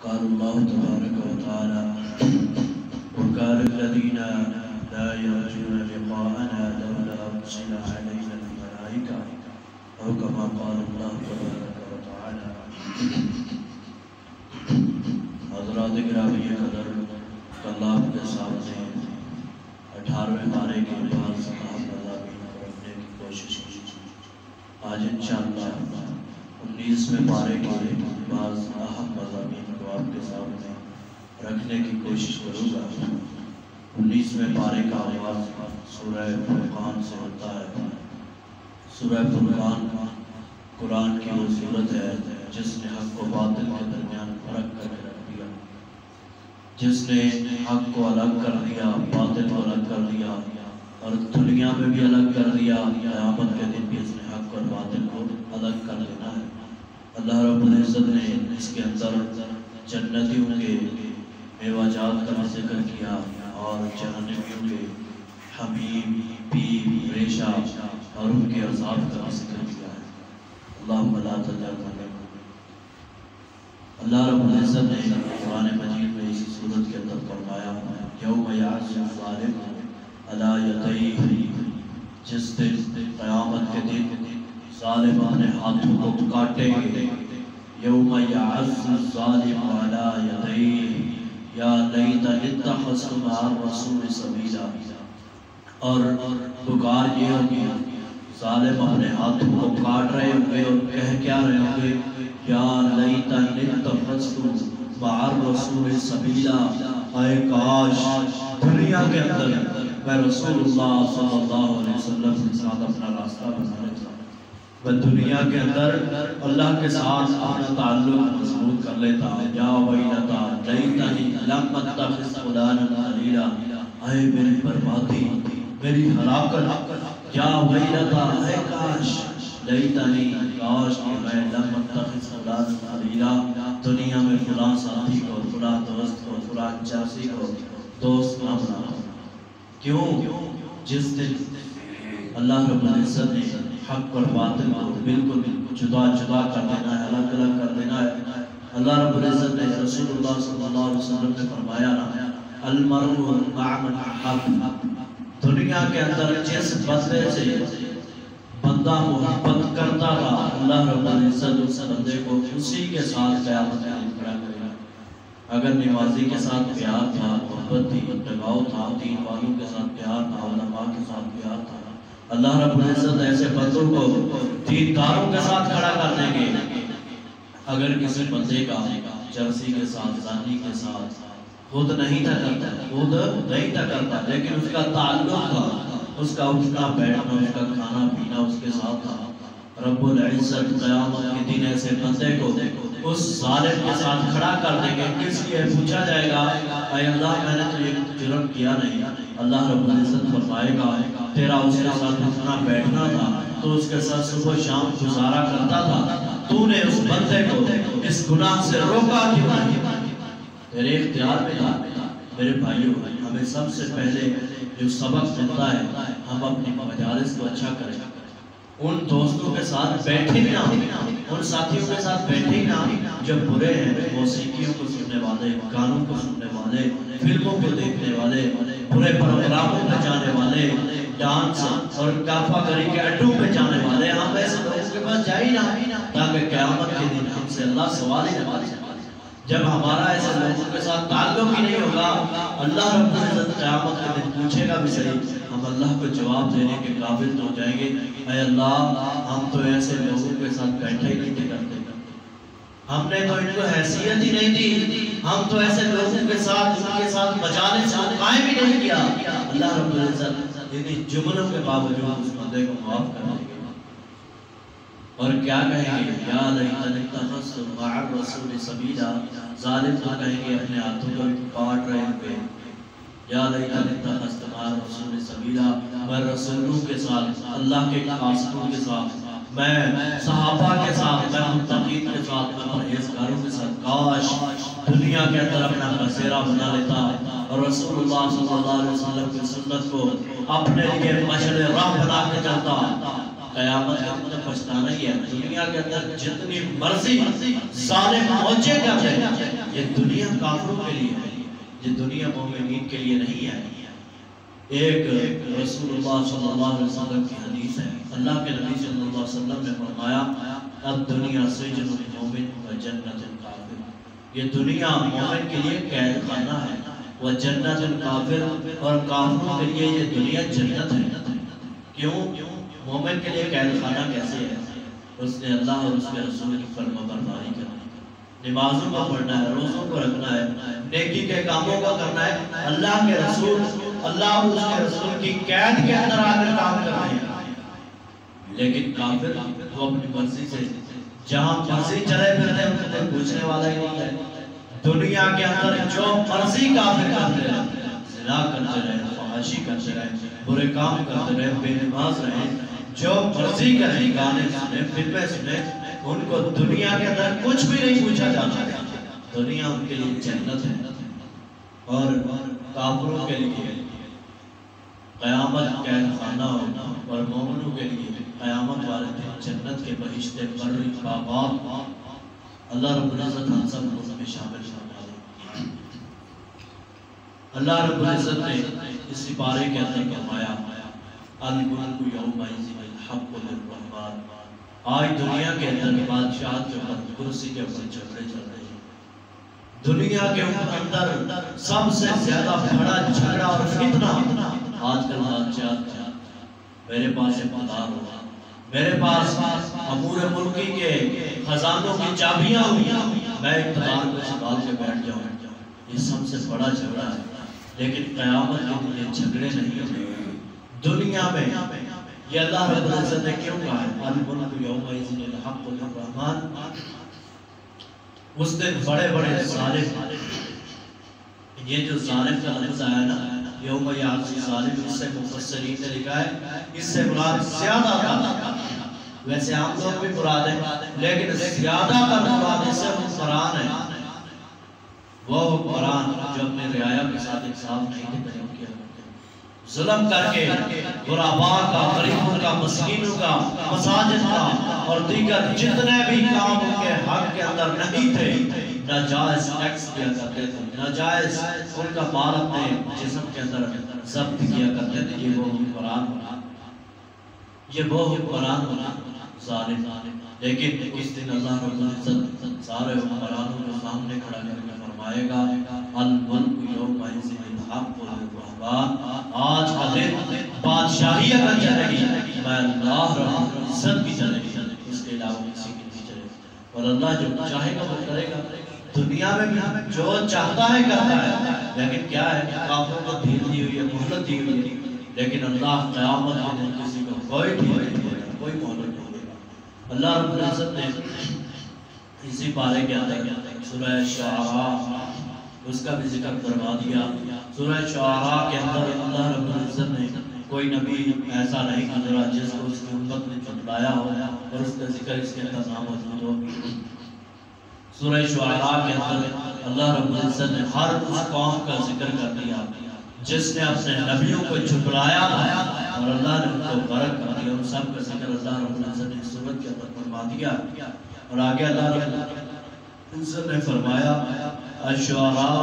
قال الله تبارك وتعالى وقال الذين لا يرجون لقاءنا لولا أنزل علينا الملائكة أو كما قال الله تبارك وتعالى. حضرات گرامی قدر کلام کے سامنے 18ویں پارے کے بعد صحاب مضامین کو رکھنے کی کوشش کی. آج انشاءاللہ 19ویں پارے کے بعض اہم مضامین کو آپ کے سامنے رکھنے کی کوشش کروں گا. 19ویں پارے کا آغاز سورہ فرقان سے ہوتا ہے. سورہ فرقان قرآن کی وہ صورت ہے جس نے حق و باطل کے درمیان فرق کر کے رکھ دیا، جس نے حق کو الگ کر دیا، باطل کو الگ کر دیا، اور دنیا میں بھی الگ کر دیا. قیامت کے دن بھی اس نے حق اور باطل کو الگ کر دینا ہے. اللہ رب العزت نے اس کے اندر جنتیوں کے میوہ جات کا ذکر کیا اور جہنمیوں کے حمیم، پیپ، ریشہ اور ان کے عذاب کا ذکر کیا ہے. اللہم لا تجعلنا منهم. اللہ رب العزت نے قرآن مجید میں اسی صورت کے اندر فرمایا یوم یعض الظالم علی یدیہ، جس دن قیامت کے دن ظالم اپنے ہاتھوں کو کاٹیں گے. یوم یعض الظالم علی یدیہ یا لیتنی اتخذت مع الرسول سبیلا. اور پکار یہ ہوگی، ظالم اپنے ہاتھوں کو کاٹ رہے ہوں گے اور کہہ کیا رہے ہوں گے یا لیتنی اتخذت مع الرسول سبیلا، اے کاش دنیا کے اندر میں رسول اللہ صلی اللہ علیہ وسلم کے ساتھ اپنا راستہ بنا لیتا، میں دنیا کے اندر اللہ کے ساتھ اپنا تعلق مضبوط کر لیتا. یا ویلتا لیتنی لم اتخذ فلانا خلیلا، اے میری بربادی، میری ہلاکت. یا ویلتا، اے کاش، لیتنی، کاش کہ میں لم اتخذ فلانا خلیلا، دنیا میں فلاں ساتھی کو، فلاں دوست کو، فلاں چاسی کو دوست نہ بنا. کیوں؟ جس دن اللہ رب العزت نے حق اور باطل کو بالکل جدا جدا کر دینا ہے، الگ الگ کر دینا ہے. اللہ رب العزت نے رسول اللہ صلی اللہ علیہ وسلم نے فرمایا نا المرء مع من احب. دنیا کے اندر جس بندے سے بندہ محبت کرتا تھا، اللہ رب العزت اس بندے کو اسی کے ساتھ قیامت میں کھڑا کرے گا. اگر نمازی کے ساتھ پیار تھا، محبت تھی، لگاؤ تھا، دین والوں کے ساتھ پیار تھا، علماء کے ساتھ پیار تھا، اللہ رب العزت ایسے بندوں کو دینداروں کے ساتھ کھڑا کر دیں گے. اگر کسی بندے کا چرسی کے ساتھ، زانی کے ساتھ خود نہیں تھا کرتا، لیکن اس کا تعلق تھا، اس کا اٹھنا بیٹھنا، اس کا کھانا پینا اس کے ساتھ تھا، رب العزت قیامت کے دن ایسے بندے کو اس ظالم کے ساتھ کھڑا کر دیں گے. کس لیے؟ پوچھا جائے گا اے اللہ میں نے تو یہ جرم کیا نہیں. اللہ رب العزت فرمائے گا تیرا اس کے ساتھ اٹھنا بیٹھنا تھا، تو اس کے ساتھ صبح شام گزارا کرتا تھا، تو نے اس بندے کو اس گناہ سے روکا کیوں نہیں؟ تیرے اختیار میں تھا. میرے بھائیوں، ہمیں سب سے پہلے جو سبق ملتا ہے، ہم اپنی مجالس کو اچھا کریں. ان دوستوں کے ساتھ بیٹھے نہ، ان ساتھیوں کے ساتھ بیٹھے نہ جو برے ہیں، موسیقیوں کو سننے والے، گانوں کو سننے والے، فلموں کو دیکھنے والے، برے پروگراموں میں جانے والے، ڈانس اور کافہ گری کے اڈوں میں جانے والے. ہم ایسے لوگوں کے پاس جائیں نہ، تاکہ قیامت کے دن ہم سے اللہ سوال ہی نہ کرے. جب ہمارا ایسے لوگوں کے ساتھ تعلق ہی نہیں ہوگا، اللہ رب العزت قیامت کے دن پوچھے گا بھی صحیح، ہم اللہ کو جواب دینے کے قابل تو ہو جائیں گے اے اللہ ہم تو ایسے لوگوں کے ساتھ بیٹھے ہی نہیں کرتے، ہم نے تو ان کو حیثیت ہی نہیں دی، ہم تو ایسے لوگوں کے ساتھ ان کے ساتھ مجالس قائم ہی نہیں کیا. اللہ رب العزت انہیں جملوں کے باوجود اس بندے کو معاف کر دیں گے. اور کیا کہیں گے؟ یا لیتنی اتخذت مع الرسول سبیلا. ظالم تو کہیں گے اپنے ہاتھوں کو کاٹ رہے ہوں گے، یا لیتنی اتخذت مع الرسول سبیلا، میں رسولوں کے ساتھ، اللہ کے قاسموں کے ساتھ، میں صحابہ کے ساتھ، میں متقین کے ساتھ، میں پرہیزگاروں کے ساتھ کاش دنیا کے اندر اپنا بسیرا بنا لیتا اور رسول اللہ صلی اللہ علیہ وسلم کی سنت کو اپنے لیے مشعل راہ بنا کے چلتا. قیامت کے اندر پچھتانا ہی ہے. دنیا کے اندر جتنی مرضی ظالم موجے کر دے، یہ دنیا کافروں کے لیے ہے، یہ دنیا مومنین کے لیے نہیں ہے۔ ایک رسول اللہ صلی اللہ علیہ وسلم کی حدیث ہے، اللہ کے نبی صلی اللہ علیہ وسلم نے فرمایا الدنیا سجن المومن و جنت الکافر، یہ دنیا مومن کے لیے قید خانہ ہے، وہ جنت الکافر، اور کافروں کے لیے یہ دنیا جنت ہے۔ کیوں؟ مومن کے لیے قید خانہ کیسے ہے؟ اس نے اللہ اور اس کے رسول کی فرما برداری کرنی، نمازوں کو پڑھنا ہے، روزوں کو رکھنا ہے، نیکی کے کاموں کو کرنا ہے، اللہ کے رسول، اللہ اور اس کے رسول کی قید کے اندر آ کر کام کرنا ہے۔ لیکن کافر وہ اپنی مرضی سے جہاں مرضی چلے پھرتے ہیں، ان کو پوچھنے والا ہی نہیں ہے۔ دنیا کے اندر جو مرضی کافر کرتے رہے، زنا کرتے رہے، فحاشی کرتے رہے، برے کام کرتے رہے، بے نماز رہے، جو مرضی کریں، گانے سنے، فلمیں سنے، ان کو دنیا کے اندر کچھ بھی نہیں پوچھا جاتا۔ دنیا ان کے لیے جنت ہے، اور کافروں کے لیے قیامت قید خانہ ہوگا، اور مومنوں کے لیے قیامت والے دن جنت کے بہشتے برری باغات۔ اللہ رب العزت ہم سب کو اس میں شامل فرما دے۔ اللہ رب العزت نے اس پارے کے اندر فرمایا الملک یومئذ الحق للرحمن، آج دنیا کے اندر بادشاہت کے اوپر، کرسی کے اوپر جھگڑے چل رہے ہیں۔ دنیا کے اندر سب سے زیادہ بڑا جھگڑا اور فتنہ آج کل بادشاہت کا، میرے پاس اقتدار ہوگا، میرے پاس امور ملکی کے خزانوں کی چابیاں ہوئی، میں اقتدار کو سنبھال کے بیٹھ جاؤں، یہ سب سے بڑا جھگڑا ہے۔ لیکن قیامت کے دن یہ جھگڑے نہیں ہوتے دنیا میں۔ یہ اللہ رب العزت نے کیوں کہا ہے الملک یومئذ الحق للرحمن؟ اس دن بڑے بڑے ظالم، یہ جو ظالم کا لفظ آیا نا یوم یعصی ظالم، اس سے مفسرین نے لکھا ہے اس سے مراد زیادہ تر، ویسے عام لوگ بھی مراد ہیں لیکن زیادہ تر مراد اس سے حکمران ہے، وہ حکمران جو اپنے رعایا کے ساتھ انصاف نہیں کرتے، ظلم کر کے غرباء کا، غریبوں کا، مسکینوں کا، مساجد کا اور دیگر جتنے بھی کام ان کے حق کے اندر نہیں تھے، ناجائز ٹیکس کیا کرتے تھے، ناجائز ان کا مال اپنے جسم کے اندر ضبط کیا کرتے تھے، یہ وہ حکمران بنا، یہ وہ حکمران بنا ظالم۔ لیکن اس دن اللہ رب العزت سارے حکمرانوں کو سامنے کھڑا کر کے فرمائے گا الملک یومئذ الحق للرحمن، آج کا دن بادشاہی اگر چلے گی میں اللہ رب العزت کی چلے گی، اس کے علاوہ کسی کی نہیں چلے گی، اور اللہ جو چاہے گا وہ کرے گا۔ دنیا میں بھی جو چاہتا ہے کرتا ہے، لیکن کیا ہے کافروں کو ڈھیل دی ہوئی ہے، مہلت دی ہوئی ہے، لیکن اللہ قیامت کے دن کسی کو کوئی ڈھیل نہیں دے گا، کوئی مہلت نہیں دے گا۔ اللہ رب العزت نے اسی پارے کے اندر سورہ شعراء اس کا بھی ذکر فرما دیا۔ سورہ شعراء کے اندر اللہ رب العزت نے کوئی نبی ایسا نہیں گزرا جس کو اس کی امت نے جھٹلایا ہو اور اس کا ذکر اس کے اندر ناموجود ہو۔ سورہ شعراء کے اندر اللہ رب العزت نے ہر اس قوم کا ذکر کر دیا جس نے اپنے نبیوں کو جھٹلایا اور اللہ نے ان کو غرق کر دیا، ان سب کا ذکر اللہ رب العزت نے سورت کے اندر فرما دیا۔ اور آگے اللہ رب العزت نے فرمایا الشعراء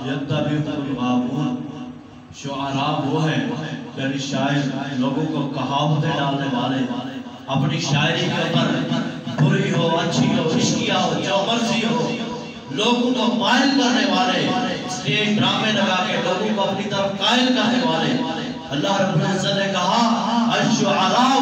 یتبعهم الغاوون، شعراء وہ ہیں یعنی شاعر، لوگوں کو کہاوتیں ڈالنے والے، اپنی شاعری کے اوپر بری ہو اچھی ہو عشقیہ ہو جو مرضی ہو لوگوں کو مائل کرنے والے، اسٹیج ڈرامے لگا کے لوگوں کو اپنی طرف قائل کرنے والے، اللہ رب العزت نے کہا الشعراء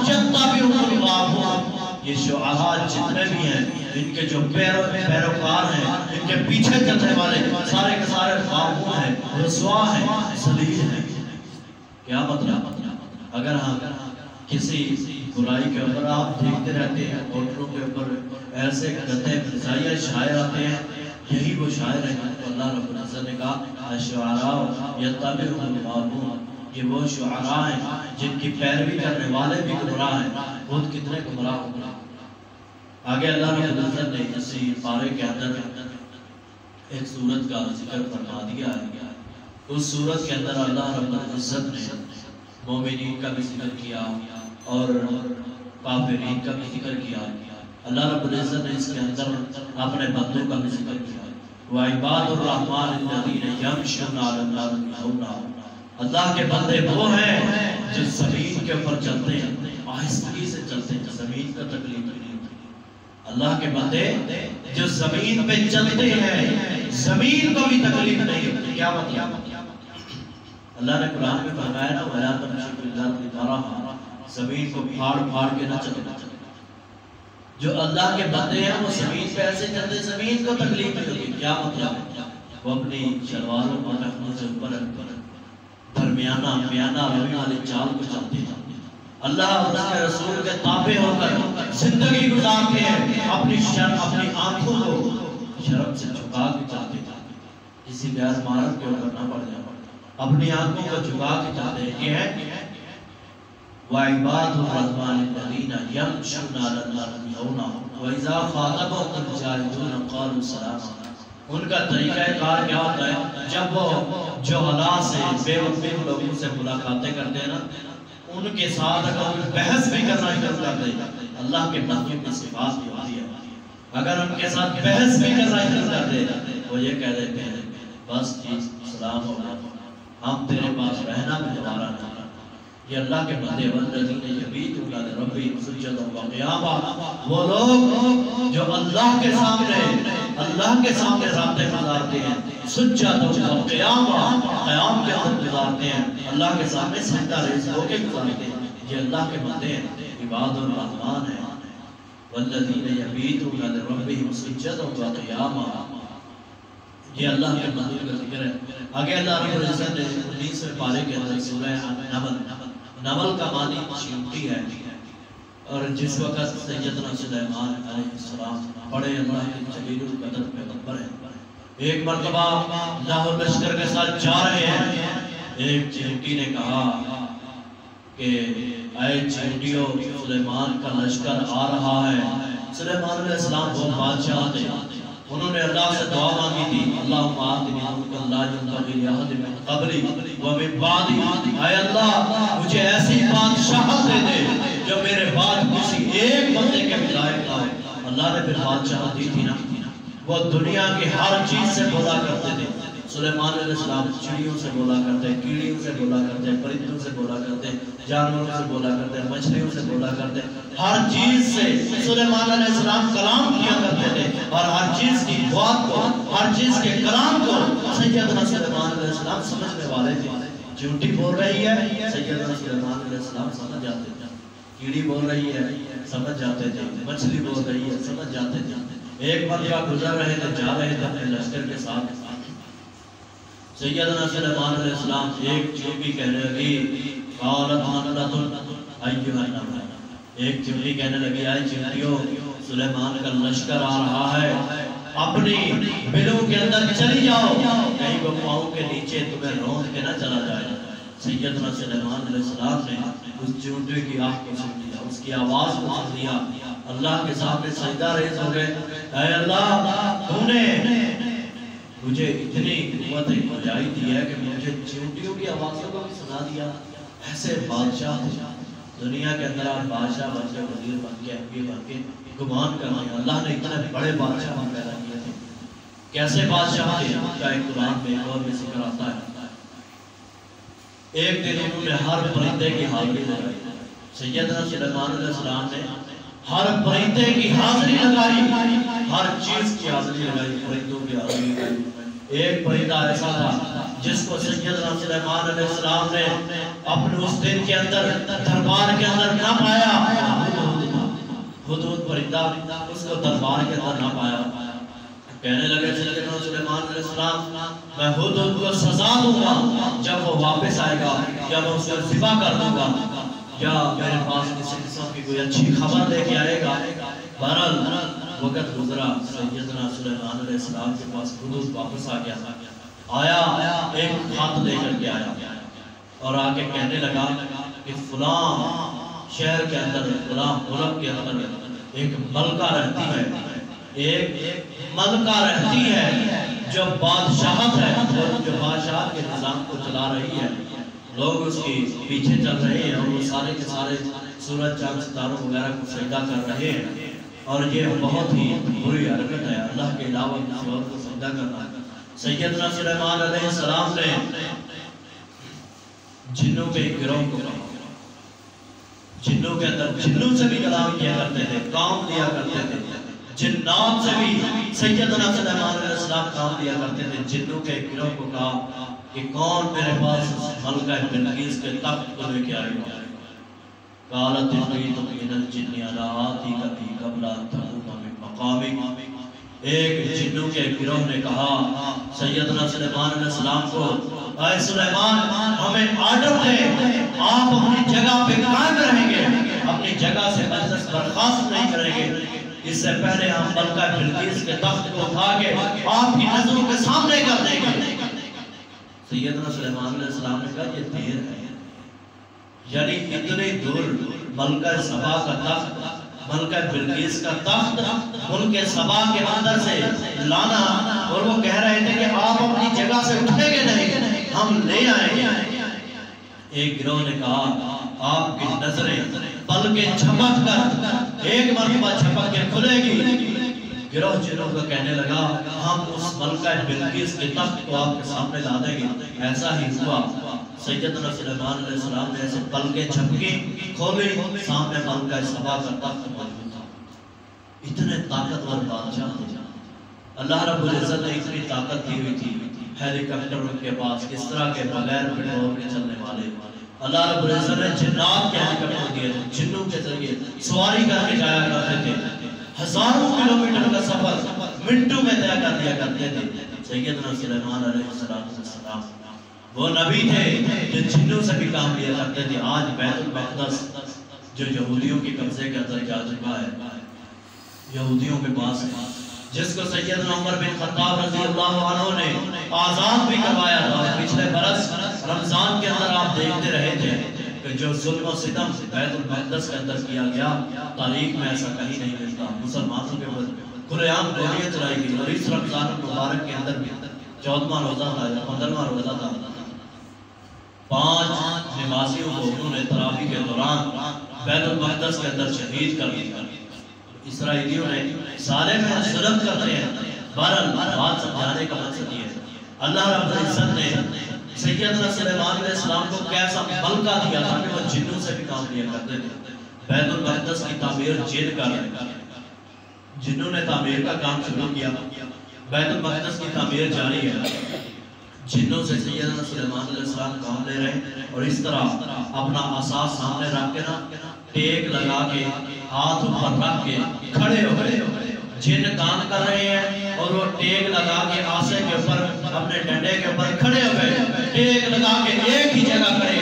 یتبعهم الغاوون، یہ شعراء جتنے بھی ہیں ان کے جو پیروکار ہیں، ان کے پیچھے چلنے والے سارے کے سارے غاوون ہیں، رسوا ہیں، ذلیل ہیں۔ کیا مطلب؟ اگر ہم کسی برائی کے اوپر آپ دیکھتے رہتے ہیں ہوٹلوں کے اوپر ایسے گندے مزاحیہ شاعر آتے ہیں، یہی وہ شاعر ہیں جن کو اللہ رب العزت نے کہا الشعراء یتبعهم الغاوون، یہ وہ شعراء ہیں جن کی پیروی کرنے والے بھی گمراہ ہیں، خود کتنے گمراہ ہوں گے۔ آگے اللہ رب العزت نے اسی پارے کے اندر ایک سورت کا ذکر فرما دیا ہے۔ اس سورت کے اندر اللہ رب العزت نے مومنین کا بھی ذکر کیا اور کافرین کا بھی ذکر کیا۔ اللہ رب العزت نے اس کے اندر اپنے بندوں کا بھی ذکر کیا۔ وعباد الرحمن الذین یمشون علی الارض ہونا، اللہ کے بندے وہ ہیں جو زمین کے اوپر چلتے ہیں، آہستگی سے چلتے ہیں، زمین کا تکلیف نہیں ہوتی۔ اللہ کے بندے جو زمین پہ چلتے ہیں، زمین کو بھی تکلیف نہیں ہوتی۔ کیا مطلب؟ اللہ نے قرآن میں فرمایا نا وَلَا تَمْشِ فِي الْأَرْضِ مَرَحًا، زمین کو پھاڑ پھاڑ کے نہ چلنا۔ جو اللہ کے بندے ہیں وہ زمین پہ ایسے چلتے، زمین کو تکلیف نہیں ہوتی۔ کیا مطلب؟ وہ اپنی شلواروں اور رکھنوں سے اوپر درمیانہ روی والے چال کو چلتے ہیں۔ اللہ اور اس کے رسول کے تابع ہو کر زندگی گزارتے ہیں، اپنی آنکھوں کو شرم سے جھکا کے چلتے ہیں، کسی غیر معرف کے اوپر نہ پڑ جائے، اپنی آنکھوں کو جھکا کے چلتے ہیں۔ یہ ہے وَعِبَادُ الرَّحْمَنِ الَّذِينَ يَمْشُونَ عَلَى الْأَرْضِ هَوْنًا وَإِذَا خَاطَبَهُمُ الْجَاهِلُونَ قَالُوا سَلَامًا۔ ان کا طریقہ کار کیا ہوتا ہے؟ جب وہ جہلاء سے، بے وقوف لوگوں سے ملاقاتیں کرتے ہیں نا، ان کے ساتھ اگر بحث بھی کرنا شروع کر دے، اللہ کے بندوں کی صفات بھی ہوتی ہے، اگر ان کے ساتھ بحث بھی کرنا شروع کر دے وہ یہ کہہ دیتے ہیں بس جی سلام علیکم، ہم تیرے پاس رہنا بھی دوبارہ نہیں۔ یہ اللہ کے بندے والذین یبیتون لربہم سجدا وقیاما، وہ لوگ جو اللہ کے سامنے راتیں گزارتے ہیں، سجدا وقیاما، قیام کے اندر گزارتے ہیں، اللہ کے سامنے سجدہ ریز ہو کے گزارتے ہیں۔ یہ اللہ کے بندے ہیں، عباد الرحمن ہیں۔ والذین یبیتون لربہم سجدا وقیاما، یہ اللہ کے بندوں کا ذکر ہے۔ آگے اللہ رب العزت نے 19ویں پارے کے اندر سورہ نمل کا معنی چیونٹی ہے، اور جس وقت سیدنا سلیمان علیہ السلام بڑے اللہ کے جلیل القدر پیغمبر ہیں، ایک مرتبہ اللہ لشکر کے ساتھ جا رہے ہیں، ایک چیونٹی نے کہا کہ اے چیونٹیو، سلیمان کا لشکر آ رہا ہے۔ سلیمان علیہ السلام وہ بادشاہ تھے، انہوں نے اللہ سے دعا مانگی تھی، اللہم آتنی ملکا لا ينبغی لأحد من قبلی ومن بعدی، اے اللہ مجھے ایسی بادشاہت دے دے جو میرے بعد کسی ایک بندے کے بھی لائق نہ ہو۔ اللہ نے پھر بادشاہت دی تھی نا۔ وہ دنیا کی ہر چیز سے بولا کرتے تھے۔ سلیمان علیہ السلام چڑیوں سے بولا کرتے، کیڑیوں سے بولا کرتے، پرندوں سے بولا کرتے، جانوروں سے بولا کرتے، مچھلیوں سے بولا کرتے، ہر چیز سے سلیمان علیہ السلام کلام کیا کرتے تھے، اور ہر چیز کی بات کو، ہر چیز کے کلام کو سیدنا سلیمان علیہ السلام سمجھنے والے تھے۔ چونٹی بول رہی ہے، سیدنا سلیمان علیہ السلام سمجھ جاتے تھے، کیڑی بول رہی ہے سمجھ جاتے تھے، مچھلی بول رہی ہے سمجھ جاتے تھے۔ ایک مرتبہ گزر رہے تھے، جا رہے تھے اپنے لشکر کے ساتھ، سیدنا سلیمان علیہ السلام ایک چونٹی کہنے لگی، قالت نملۃ ایھا النمل، ایک چونٹی کہنے لگی، اے چونٹیوں سلیمان کا لشکر آ رہا ہے، اپنی بلوں کے اندر چلی جاؤ، کہیں وہ پاؤں کے نیچے تمہیں روند کے نہ چلا جائے۔ سیدنا سلیمان علیہ السلام نے اس چونٹی کی آہ کو سن لیا، اس کی آواز کو سن لیا، اللہ کے سامنے سجدہ ریز ہو گئے۔ اے اللہ، تو نے مجھے اتنی قوت بجائی دی ہے کہ مجھے چونٹیوں کی آوازوں کو بھی سنا دیا۔ ایسے بادشاہ دنیا کے اندر آپ بادشاہ بن کے، وزیر بن کے، ایم پی بن کے گمان کر رہے ہیں، اللہ نے اتنے بڑے بادشاہ پیدا کیے تھے۔ کیسے بادشاہ تھے کا ایک قرآن میں اور بھی ذکر آتا ہے۔ ایک دن انہوں نے ہر پرندے کی حاضری لگائی، سیدنا سلیمان علیہ السلام نے ہر پرندے کی حاضری لگائی، ہر چیز کی حاضری لگائی، پرندوں کی حاضری لگائی۔ ایک پرندہ ایسا تھا جس کو سیدنا سلیمان علیہ السلام نے اپنے اس دن کے اندر دربار کے اندر نہ پایا، ہدہد پرندہ اس کو دربار کے اندر نہ پایا۔ کہنے لگے سیدنا سلیمان علیہ السلام، میں ہدہد کو سزا دوں گا، جب وہ واپس آئے گا یا میں اسے ذبح کر دوں گا، یا میرے پاس کسی قسم کی کوئی اچھی خبر لے کے آئے گا۔ بہرحال وقت گزرا، سیدنا سلیمان علیہ السلام کے پاس ہدہد واپس آ گیا، ایک خط لے کر کے آیا اور آگے کہنے لگا کہ فلاں شہر کے اندر، فلاں ملک کے اندر ایک ملکہ رہتی ہے، ایک ملکہ رہتی ہے جو بادشاہت ہے، جو بادشاہت کے نظام کو چلا رہی ہے، لوگ اس کی پیچھے چل رہے ہیں اور وہ سارے کے سارے سورج چاند ستاروں وغیرہ کو سجدہ کر رہے ہیں، اور یہ بہت ہی بری حرکت ہے، اللہ کے علاوہ کسی اور کو زندہ کرنا. سیدنا سلیمان علیہ السلام نے جنوں کے گروہ کو کہا. جنوں کے اندر جنوں سے بھی کلام کیا کرتے تھے, کام لیا کرتے تھے. جنات سے بھی سیدنا سلیمان علیہ السلام کام لیا کرتے تھے. جنوں کے گروہ کو کہا کہ کون میرے پاس ملکہ بلقیس کے تخت کو لے کے آئے گا. قالت عفریت من الجن انا آتیک بہ قبل ان تقوم من مقامک. ایک جنوں کے گروہ نے کہا سیدنا سلیمان علیہ السلام کو, اے سلیمان ہمیں آرڈر دے, آپ اپنی جگہ پہ قائم رہیں گے, اپنی جگہ سے مجلس برخاست نہیں کریں گے. اس سے پہلے ہم ملکہ بلقیس کے تخت کو اٹھا کے آپ کی نظروں کے سامنے کر دیں گے. سیدنا سلیمان علیہ السلام نے کہا یہ دیر ہے, یعنی اتنی دور ملکہ سبا کا تخت, ملکہ بلقیس کا تخت ملک سبا کے اندر سے لانا, اور وہ کہہ رہے تھے کہ آپ اپنی جگہ سے اٹھیں گے نہیں, ہم لے آئیں گے. ایک گروہ نے کہا آپ کی نظریں پلکیں جھپک کر ایک مرتبہ جھپک کے کھلے گی. گروہ جنوں کا کہنے لگا ہم اس ملکہ بلقیس کے تخت کو آپ کے سامنے لا دیں گے. ایسا ہی ہوا. سیدنا سلیمان علیہ السلام نے ایسے پلکیں جھپکی, کھولی, سامنے ملکہ سبا کا تخت موجود تھا. اتنے طاقتور بادشاہ تھے. اللہ رب العزت نے اتنی طاقت دی ہوئی تھی, ہیلی کاپٹر ان کے پاس اس طرح کے بغیر پٹرول کے چلنے والے. اللہ رب العزت نے جنات کے ہیلی کاپٹر دیے تھے, جنوں کے ذریعے سواری کر کے جایا کرتے تھے. ہزاروں کلومیٹر کا سفر منٹوں میں طے کر دیا کرتے تھے. سیدنا سلیمان علیہ السلام وہ نبی تھے جو جنوں سے بھی کام لیا کرتے تھے. آج بیت المقدس جو یہودیوں کے قبضے کے اندر جا چکا ہے, یہودیوں کے پاس ہے, جس کو سیدنا عمر بن خطاب رضی اللہ عنہ نے آزاد بھی کروایا تھا. پچھلے برس رمضان کے اندر آپ دیکھتے رہے تھے کہ جو ظلم و ستم بیت المقدس کے اندر کیا گیا, تاریخ میں ایسا کہیں نہیں ملتا. مسلمانوں کے اوپر کھلے عام گولیاں چلائی گئی, اور اس رمضان المبارک کے اندر بھی 14واں روزہ تھا یا 15واں روزہ تھا, 5 نمازیوں کو انہوں نے تراویح کے دوران بیت المقدس کے اندر شہید کر دیا. اسرائیلیوں نے سارے میں ظلم کرتے ہیں. بہرحال بات سمجھانے کا مقصد یہ ہے, اللہ رب العزت نے سیدنا سلیمان علیہ السلام کو کیسا ملکہ دیا تھا کہ وہ جنوں سے بھی کام لیا کرتے تھے. بیت المقدس کی تعمیر جن کر جنوں نے تعمیر کا کام شروع کیا. بیت المقدس کی تعمیر جاری ہے, جنوں سے سیدنا سلیمان علیہ السلام کام لے رہے ہیں. اور اس طرح اپنا اساس سامنے رکھ کے نا, ٹیک لگا کے, ہاتھ اوپر رکھ کے کھڑے ہو گئے. جن کام کر رہے ہیں اور وہ ٹیک لگا کے آسے کے اوپر, اپنے ڈنڈے کے اوپر کھڑے ہو گئے, ٹیک لگا کے ایک ہی جگہ کھڑے.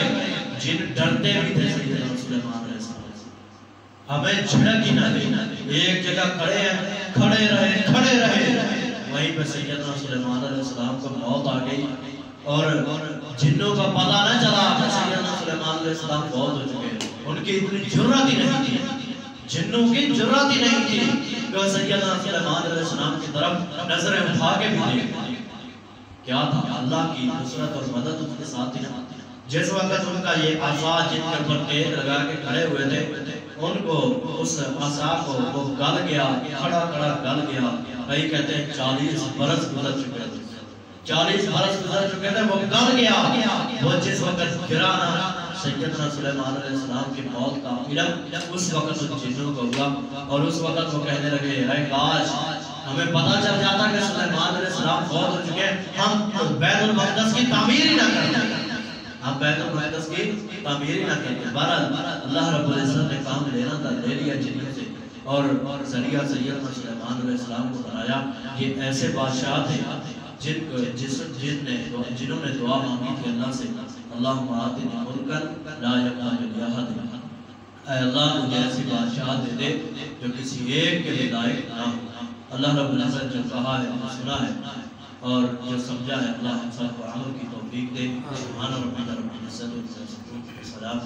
جن ڈرتے بھی تھے سیدنا سلیمان علیہ السلام سے, ہمیں جھڑک ہی نہ دی, ایک جگہ کھڑے ہیں, کھڑے رہے. وہیں پہ سیدنا سلیمان علیہ السلام کو موت آ گئی, اور جنوں کا پتہ نہ چلا کہ سیدنا سلیمان علیہ السلام بہت ہو چکے. ان کی اتنی جرات ہی نہیں تھی, جنوں کی جرات ہی نہیں تھی کہ سیدنا سلیمان علیہ السلام کی طرف نظریں اٹھا کے بھی دیکھیں. کیا تھا, اللہ کی نصرت اور مدد ان کے ساتھ تھی نا. جس وقت ان کا یہ عصا جن کے اوپر ٹیک لگا کے کھڑے ہوئے تھے, ان کو اس عصا کو وہ گل گیا, کھڑا گل گیا. کئی کہتے ہیں 40 برس گزر چکے تھے, 40 برس گزر چکے تھے, وہ گل گیا. وہ جس وقت گرا نا سیدنا سلیمان علیہ السلام کی موت کا علم اس وقت ان جنوں کو ہوا. اور اس وقت وہ کہنے لگے اے کاش ہمیں پتہ چل جاتا کہ سلیمان علیہ السلام فوت ہو چکے ہیں, ہم بیت المقدس کی تعمیر ہی نہ کرتے, ہم بیت المقدس کی تعمیر ہی نہ کرتے. بہرحال اللہ رب العزت نے کام لینا تھا, لے لیا جنوں سے, اور ذریعہ سیدنا سلیمان علیہ السلام کو بنایا. یہ ایسے بادشاہ تھے جنہوں نے دعا مانگی تھی اللہ سے, اللہم آتنی ملکا لا یحتاج لأحد. اے اللہ مجھے ایسی بادشاہ دے دے جو کسی ایک کے بھی لائق نہ ہو. اللہ رب العزت جو کہا ہے وہ سنا ہے, اور جو سمجھا ہے اللہ ہم سب کو عمل کی توفیق دے. سبحان ربک رب العزت عما یصفون, سلام.